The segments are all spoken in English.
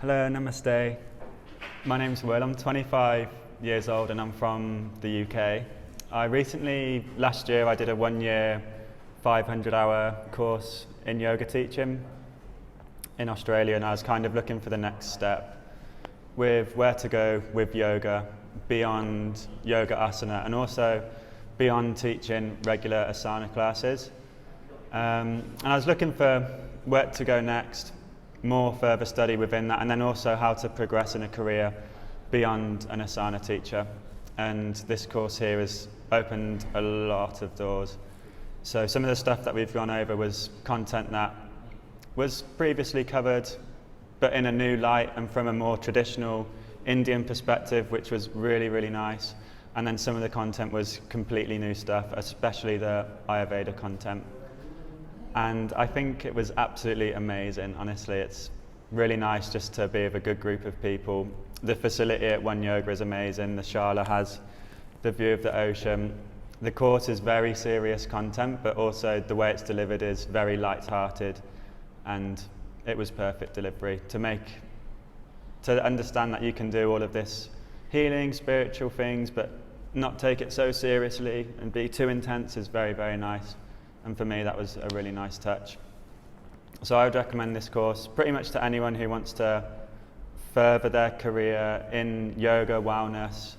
Hello, namaste. My name's Will. I'm 25 years old and I'm from the UK. Last year, I did a 1-year, 500-hour course in yoga teaching in Australia, and I was kind of looking for the next step with where to go with yoga beyond yoga asana and also beyond teaching regular asana classes. And I was looking for where to go next, more further study within that, and then also how to progress in a career beyond an asana teacher. And this course here has opened a lot of doors. So some of the stuff that we've gone over was content that was previously covered, but in a new light and from a more traditional Indian perspective, which was really, really nice. And then some of the content was completely new stuff, especially the Ayurveda content. And I think it was absolutely amazing, honestly. It's really nice just to be with a good group of people. The facility at One Yoga is amazing. The Shala has the view of the ocean. The course is very serious content, but also the way it's delivered is very light-hearted, and it was perfect delivery to understand that you can do all of this healing, spiritual things, but not take it so seriously and be too intense is very, very nice. And for me, that was a really nice touch. So I would recommend this course pretty much to anyone who wants to further their career in yoga, wellness,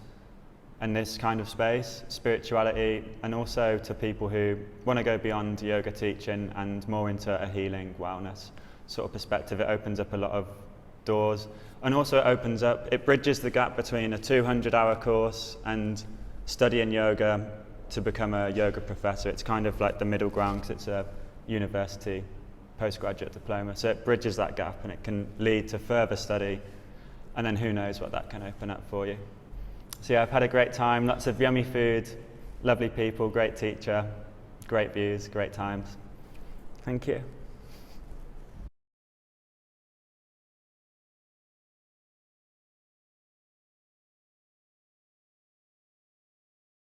and this kind of space, spirituality, and also to people who want to go beyond yoga teaching and more into a healing, wellness sort of perspective. It opens up a lot of doors, and also it bridges the gap between a 200-hour course and studying yoga to become a yoga professor. It's kind of like the middle ground because it's a university postgraduate diploma. So it bridges that gap and it can lead to further study, and then who knows what that can open up for you. So yeah, I've had a great time, lots of yummy food, lovely people, great teacher, great views, great times. Thank you.